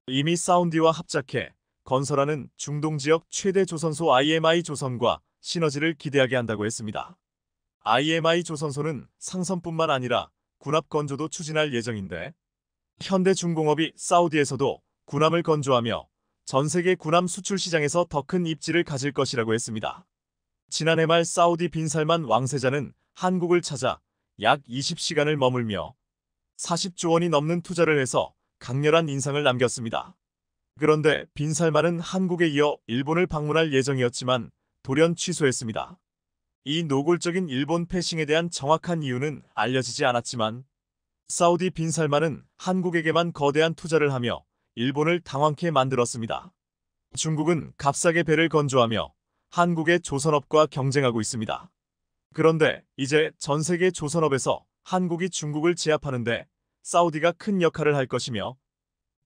이미 사우디와 합작해 건설하는 중동 지역 최대 조선소 IMI 조선과 시너지를 기대하게 한다고 했습니다. IMI 조선소는 상선뿐만 아니라 군합 건조도 추진할 예정인데 현대중공업이 사우디에서도 군함을 건조하며 전 세계 군함 수출 시장에서 더 큰 입지를 가질 것이라고 했습니다. 지난해 말 사우디 빈살만 왕세자는 한국을 찾아 약 20시간을 머물며 40조 원이 넘는 투자를 해서 강렬한 인상을 남겼습니다. 그런데 빈살만은 한국에 이어 일본을 방문할 예정이었지만 돌연 취소했습니다. 이 노골적인 일본 패싱에 대한 정확한 이유는 알려지지 않았지만 사우디 빈살만은 한국에게만 거대한 투자를 하며 일본을 당황케 만들었습니다. 중국은 값싸게 배를 건조하며 한국의 조선업과 경쟁하고 있습니다. 그런데 이제 전 세계 조선업에서 한국이 중국을 제압하는데 사우디가 큰 역할을 할 것이며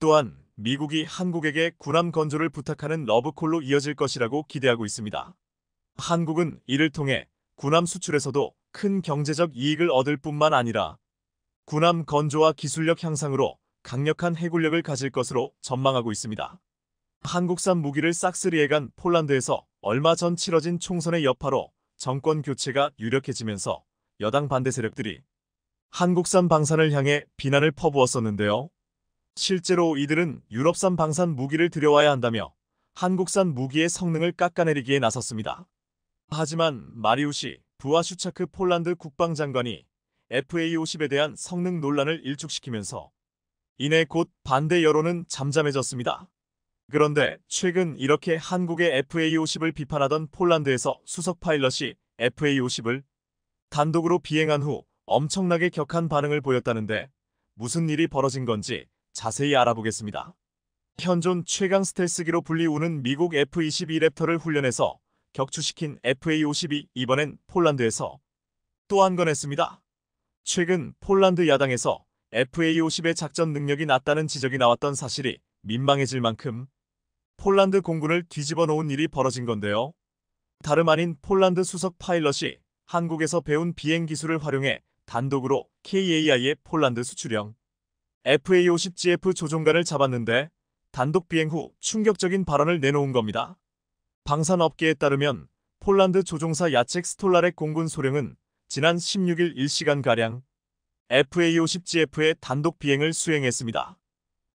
또한 미국이 한국에게 군함 건조를 부탁하는 러브콜로 이어질 것이라고 기대하고 있습니다. 한국은 이를 통해 군함 수출에서도 큰 경제적 이익을 얻을 뿐만 아니라 군함 건조와 기술력 향상으로 강력한 해군력을 가질 것으로 전망하고 있습니다. 한국산 무기를 싹쓸이해간 폴란드에서 얼마 전 치러진 총선의 여파로 정권 교체가 유력해지면서 여당 반대 세력들이 한국산 방산을 향해 비난을 퍼부었었는데요. 실제로 이들은 유럽산 방산 무기를 들여와야 한다며 한국산 무기의 성능을 깎아내리기에 나섰습니다. 하지만 마리우시 부아슈차크 폴란드 국방장관이 FA50에 대한 성능 논란을 일축시키면서 이내 곧 반대 여론은 잠잠해졌습니다. 그런데 최근 이렇게 한국의 FA50을 비판하던 폴란드에서 수석 파일럿이 FA50을 단독으로 비행한 후 엄청나게 격한 반응을 보였다는데 무슨 일이 벌어진 건지 자세히 알아보겠습니다. 현존 최강 스텔스기로 불리우는 미국 F-22 랩터를 훈련해서 격추시킨 FA-52이 이번엔 폴란드에서 또 한 건 했습니다. 최근 폴란드 야당에서 FA-50의 작전 능력이 낮다는 지적이 나왔던 사실이 민망해질 만큼 폴란드 공군을 뒤집어 놓은 일이 벌어진 건데요. 다름 아닌 폴란드 수석 파일럿이 한국에서 배운 비행 기술을 활용해 단독으로 KAI의 폴란드 수출형 FA-50GF 조종관을 잡았는데 단독 비행 후 충격적인 발언을 내놓은 겁니다. 방산업계에 따르면 폴란드 조종사 야첵 스톨라렉 공군 소령은 지난 16일 1시간가량 FA-50GF의 단독 비행을 수행했습니다.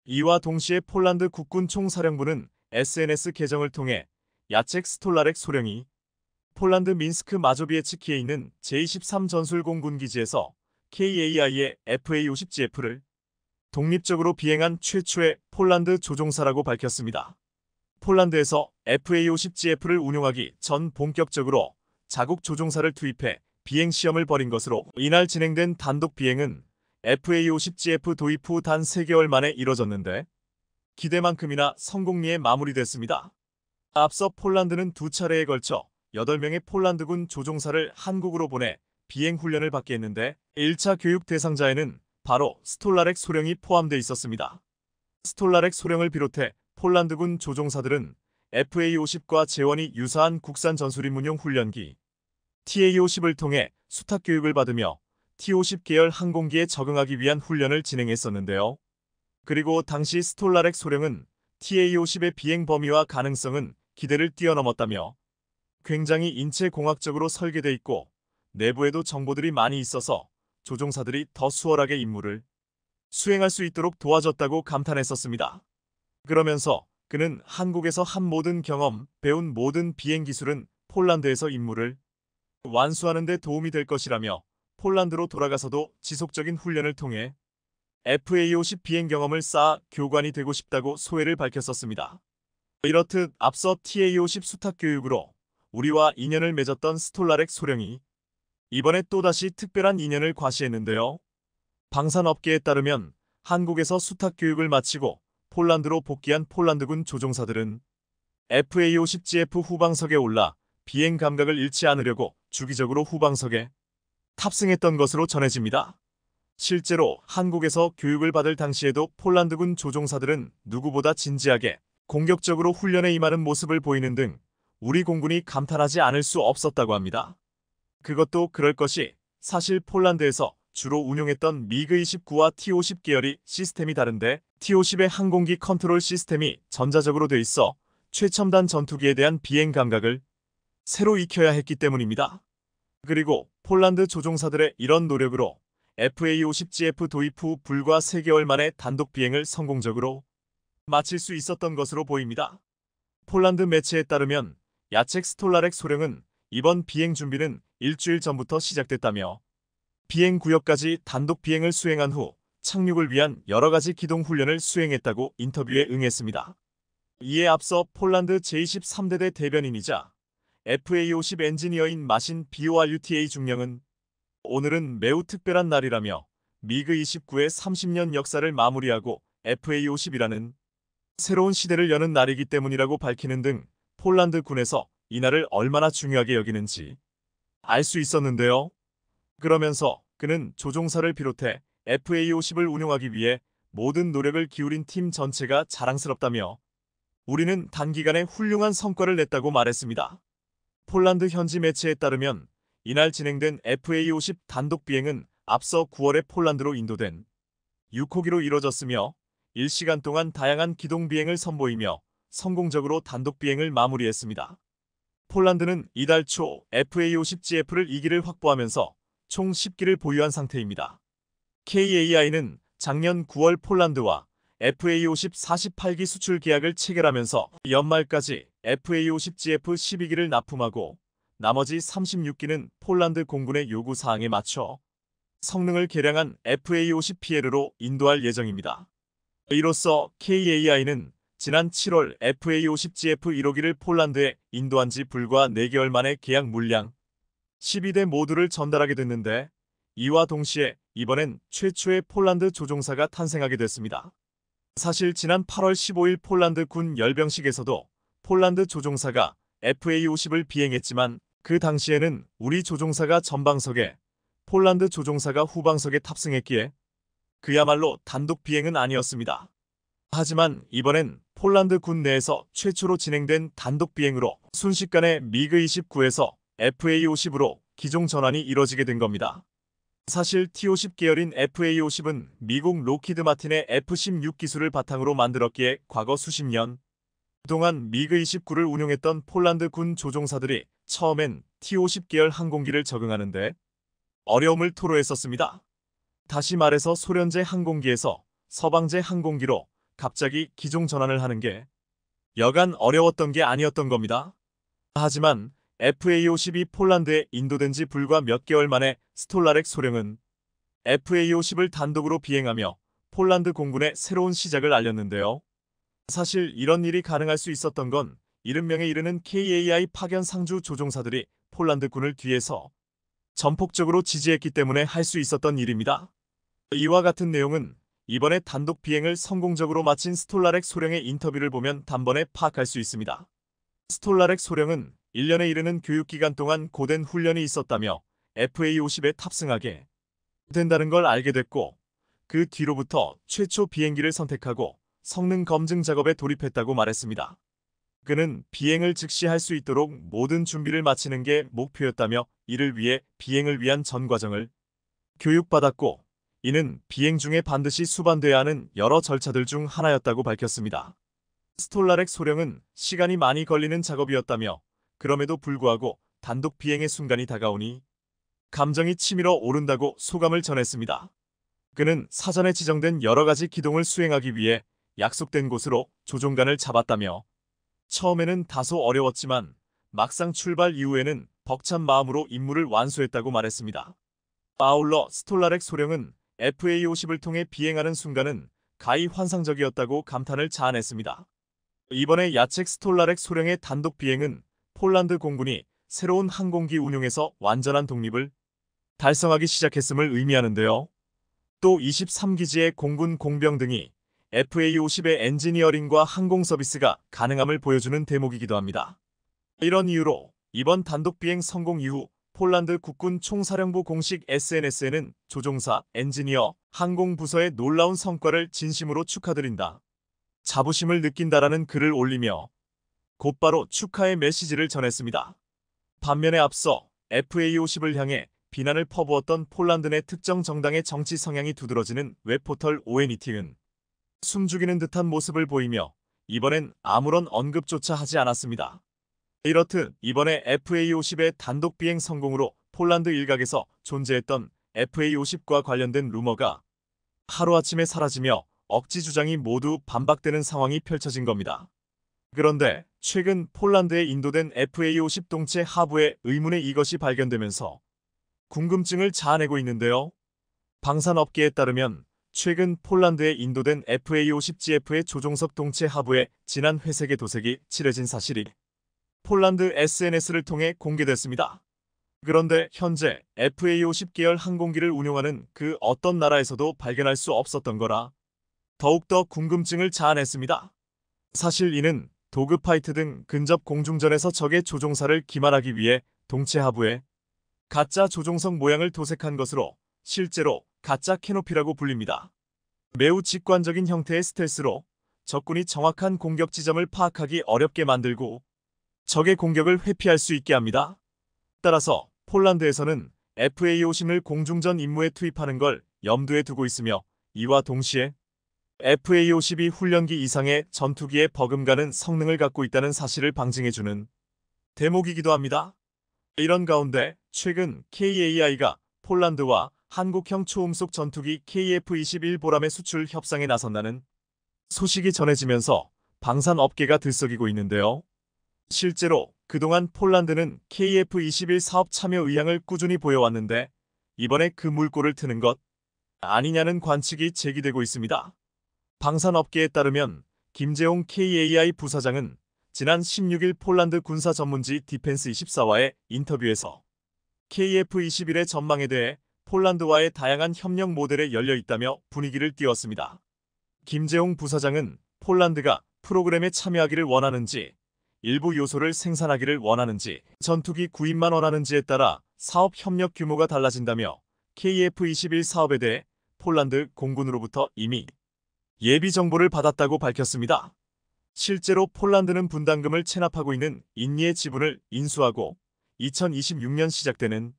이와 동시에 폴란드 국군 총사령부는 SNS 계정을 통해 야첵 스톨라렉 소령이 폴란드 민스크 마조비에츠키에 있는 제23 전술공군기지에서 KAI의 FA-50GF를 독립적으로 비행한 최초의 폴란드 조종사라고 밝혔습니다. 폴란드에서 FA-50GF를 운용하기 전 본격적으로 자국 조종사를 투입해 비행 시험을 벌인 것으로 이날 진행된 단독 비행은 FA-50GF 도입 후 단 3개월 만에 이뤄졌는데 기대만큼이나 성공리에 마무리됐습니다. 앞서 폴란드는 2차례에 걸쳐 8명의 폴란드군 조종사를 한국으로 보내 비행 훈련을 받게 했는데 1차 교육 대상자에는 바로 스톨라렉 소령이 포함돼 있었습니다. 스톨라렉 소령을 비롯해 폴란드군 조종사들은 FA-50과 재원이 유사한 국산 전술임운용 훈련기 TA-50을 통해 수탁 교육을 받으며 T-50 계열 항공기에 적응하기 위한 훈련을 진행했었는데요. 그리고 당시 스톨라렉 소령은 TA-50의 비행 범위와 가능성은 기대를 뛰어넘었다며 굉장히 인체공학적으로 설계돼 있고 내부에도 정보들이 많이 있어서 조종사들이 더 수월하게 임무를 수행할 수 있도록 도와줬다고 감탄했었습니다. 그러면서 그는 한국에서 한 모든 경험, 배운 모든 비행 기술은 폴란드에서 임무를 완수하는 데 도움이 될 것이라며 폴란드로 돌아가서도 지속적인 훈련을 통해 FA-50 비행 경험을 쌓아 교관이 되고 싶다고 소회를 밝혔었습니다. 이렇듯 앞서 TA-50 수탁 교육으로 우리와 인연을 맺었던 스톨라렉 소령이 이번에 또다시 특별한 인연을 과시했는데요. 방산업계에 따르면 한국에서 수탁 교육을 마치고 폴란드로 복귀한 폴란드군 조종사들은 FA-50GF 후방석에 올라 비행 감각을 잃지 않으려고 주기적으로 후방석에 탑승했던 것으로 전해집니다. 실제로 한국에서 교육을 받을 당시에도 폴란드군 조종사들은 누구보다 진지하게 공격적으로 훈련에 임하는 모습을 보이는 등 우리 공군이 감탄하지 않을 수 없었다고 합니다. 그것도 그럴 것이 사실 폴란드에서 주로 운용했던 미그-29와 T-50 계열이 시스템이 다른데 T-50의 항공기 컨트롤 시스템이 전자적으로 돼 있어 최첨단 전투기에 대한 비행 감각을 새로 익혀야 했기 때문입니다. 그리고 폴란드 조종사들의 이런 노력으로 FA-50GF 도입 후 불과 3개월 만에 단독 비행을 성공적으로 마칠 수 있었던 것으로 보입니다. 폴란드 매체에 따르면 야첵 스톨라렉 소령은 이번 비행 준비는 일주일 전부터 시작됐다며 비행 구역까지 단독 비행을 수행한 후 착륙을 위한 여러 가지 기동 훈련을 수행했다고 인터뷰에 응했습니다. 이에 앞서 폴란드 제23대대 대변인이자 FA-50 엔지니어인 마신 BORUTA 중령은 오늘은 매우 특별한 날이라며 미그-29의 30년 역사를 마무리하고 FA-50이라는 새로운 시대를 여는 날이기 때문이라고 밝히는 등 폴란드 군에서 이날을 얼마나 중요하게 여기는지 알 수 있었는데요. 그러면서 그는 조종사를 비롯해 FA-50을 운용하기 위해 모든 노력을 기울인 팀 전체가 자랑스럽다며 우리는 단기간에 훌륭한 성과를 냈다고 말했습니다. 폴란드 현지 매체에 따르면 이날 진행된 FA-50 단독 비행은 앞서 9월에 폴란드로 인도된 6호기로 이뤄졌으며 1시간 동안 다양한 기동 비행을 선보이며 성공적으로 단독 비행을 마무리했습니다. 폴란드는 이달 초 FA-50GF를 2기를 확보하면서 총 10기를 보유한 상태입니다. KAI는 작년 9월 폴란드와 FA-50 48기 수출 계약을 체결하면서 연말까지 FA-50GF 12기를 납품하고 나머지 36기는 폴란드 공군의 요구 사항에 맞춰 성능을 개량한 FA-50PL로 인도할 예정입니다. 이로써 KAI는 지난 7월 FA-50GF 1호기를 폴란드에 인도한 지 불과 4개월 만에 계약 물량 12대 모두를 전달하게 됐는데 이와 동시에 이번엔 최초의 폴란드 조종사가 탄생하게 됐습니다. 사실 지난 8월 15일 폴란드 군 열병식에서도 폴란드 조종사가 FA-50을 비행했지만 그 당시에는 우리 조종사가 전방석에 폴란드 조종사가 후방석에 탑승했기에 그야말로 단독 비행은 아니었습니다. 하지만 이번엔 폴란드 군 내에서 최초로 진행된 단독 비행으로 순식간에 미그-29에서 FA-50으로 기종 전환이 이뤄지게 된 겁니다. 사실 T-50 계열인 FA-50은 미국 로키드 마틴의 F-16 기술을 바탕으로 만들었기에 과거 수십 년 동안 미그-29를 운용했던 폴란드 군 조종사들이 처음엔 T-50 계열 항공기를 적응하는데 어려움을 토로했었습니다. 다시 말해서 소련제 항공기에서 서방제 항공기로 갑자기 기종 전환을 하는 게 여간 어려웠던 게 아니었던 겁니다. 하지만 FA-50이 폴란드에 인도된 지 불과 몇 개월 만에 스톨라렉 소령은 FA-50을 단독으로 비행하며 폴란드 공군의 새로운 시작을 알렸는데요. 사실 이런 일이 가능할 수 있었던 건 70명에 이르는 KAI 파견 상주 조종사들이 폴란드 군을 뒤에서 전폭적으로 지지했기 때문에 할 수 있었던 일입니다. 이와 같은 내용은 이번에 단독 비행을 성공적으로 마친 스톨라렉 소령의 인터뷰를 보면 단번에 파악할 수 있습니다. 스톨라렉 소령은 1년에 이르는 교육기간 동안 고된 훈련이 있었다며 FA-50에 탑승하게 된다는 걸 알게 됐고 그 뒤로부터 최초 비행기를 선택하고 성능 검증 작업에 돌입했다고 말했습니다. 그는 비행을 즉시 할 수 있도록 모든 준비를 마치는 게 목표였다며 이를 위해 비행을 위한 전 과정을 교육받았고 이는 비행 중에 반드시 수반돼야 하는 여러 절차들 중 하나였다고 밝혔습니다. 스톨라렉 소령은 시간이 많이 걸리는 작업이었다며 그럼에도 불구하고 단독 비행의 순간이 다가오니 감정이 치밀어 오른다고 소감을 전했습니다. 그는 사전에 지정된 여러 가지 기동을 수행하기 위해 약속된 곳으로 조종간을 잡았다며 처음에는 다소 어려웠지만 막상 출발 이후에는 벅찬 마음으로 임무를 완수했다고 말했습니다. 아울러 스톨라렉 소령은 FA-50을 통해 비행하는 순간은 가히 환상적이었다고 감탄을 자아냈습니다. 이번에 야책 스톨라렉 소령의 단독 비행은 폴란드 공군이 새로운 항공기 운용에서 완전한 독립을 달성하기 시작했음을 의미하는데요. 또 23기지의 공군 공병 등이 FA-50의 엔지니어링과 항공 서비스가 가능함을 보여주는 대목이기도 합니다. 이런 이유로 이번 단독 비행 성공 이후 폴란드 국군 총사령부 공식 SNS에는 조종사, 엔지니어, 항공 부서의 놀라운 성과를 진심으로 축하드린다. 자부심을 느낀다라는 글을 올리며 곧바로 축하의 메시지를 전했습니다. 반면에 앞서 FA-50을 향해 비난을 퍼부었던 폴란드 내 특정 정당의 정치 성향이 두드러지는 웹포털 ONET는 숨죽이는 듯한 모습을 보이며 이번엔 아무런 언급조차 하지 않았습니다. 이렇듯 이번에 FA-50의 단독 비행 성공으로 폴란드 일각에서 존재했던 FA-50과 관련된 루머가 하루아침에 사라지며 억지 주장이 모두 반박되는 상황이 펼쳐진 겁니다. 그런데 최근 폴란드에 인도된 FA-50 동체 하부에 의문의 이것이 발견되면서 궁금증을 자아내고 있는데요. 방산업계에 따르면 최근 폴란드에 인도된 FA-50GF의 조종석 동체 하부에 진한 회색의 도색이 칠해진 사실이 폴란드 SNS를 통해 공개됐습니다. 그런데 현재 FA-50 계열 항공기를 운용하는 그 어떤 나라에서도 발견할 수 없었던 거라 더욱더 궁금증을 자아냈습니다. 사실 이는 도그파이트 등 근접 공중전에서 적의 조종사를 기만하기 위해 동체 하부에 가짜 조종석 모양을 도색한 것으로 실제로 가짜 캐노피라고 불립니다. 매우 직관적인 형태의 스텔스로 적군이 정확한 공격 지점을 파악하기 어렵게 만들고 적의 공격을 회피할 수 있게 합니다. 따라서 폴란드에서는 FA-50을 공중전 임무에 투입하는 걸 염두에 두고 있으며 이와 동시에 FA-50이 훈련기 이상의 전투기에 버금가는 성능을 갖고 있다는 사실을 방증해주는 대목이기도 합니다. 이런 가운데 최근 KAI가 폴란드와 한국형 초음속 전투기 KF-21 보람의 수출 협상에 나선다는 소식이 전해지면서 방산업계가 들썩이고 있는데요. 실제로 그동안 폴란드는 KF-21 사업 참여 의향을 꾸준히 보여왔는데 이번에 그 물꼬를 트는 것 아니냐는 관측이 제기되고 있습니다. 방산업계에 따르면 김재홍 KAI 부사장은 지난 16일 폴란드 군사 전문지 디펜스24와의 인터뷰에서 KF-21의 전망에 대해 폴란드와의 다양한 협력 모델에 열려 있다며 분위기를 띄웠습니다. 김재홍 부사장은 폴란드가 프로그램에 참여하기를 원하는지, 일부 요소를 생산하기를 원하는지, 전투기 구입만 원하는지에 따라 사업 협력 규모가 달라진다며 KF-21 사업에 대해 폴란드 공군으로부터 이미 예비 정보를 받았다고 밝혔습니다. 실제로 폴란드는 분담금을 체납하고 있는 인니의 지분을 인수하고 2026년 시작되는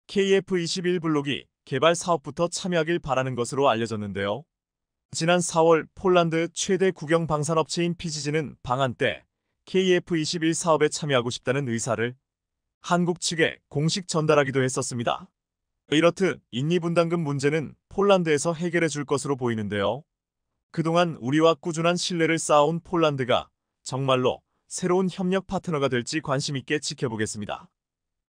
KF-21 블록이 개발 사업부터 참여하길 바라는 것으로 알려졌는데요. 지난 4월 폴란드 최대 국영 방산업체인 PGG는 방한 때 KF21 사업에 참여하고 싶다는 의사를 한국 측에 공식 전달하기도 했었습니다. 이렇듯 인리 분담금 문제는 폴란드에서 해결해 줄 것으로 보이는데요. 그동안 우리와 꾸준한 신뢰를 쌓아온 폴란드가 정말로 새로운 협력 파트너가 될지 관심 있게 지켜보겠습니다.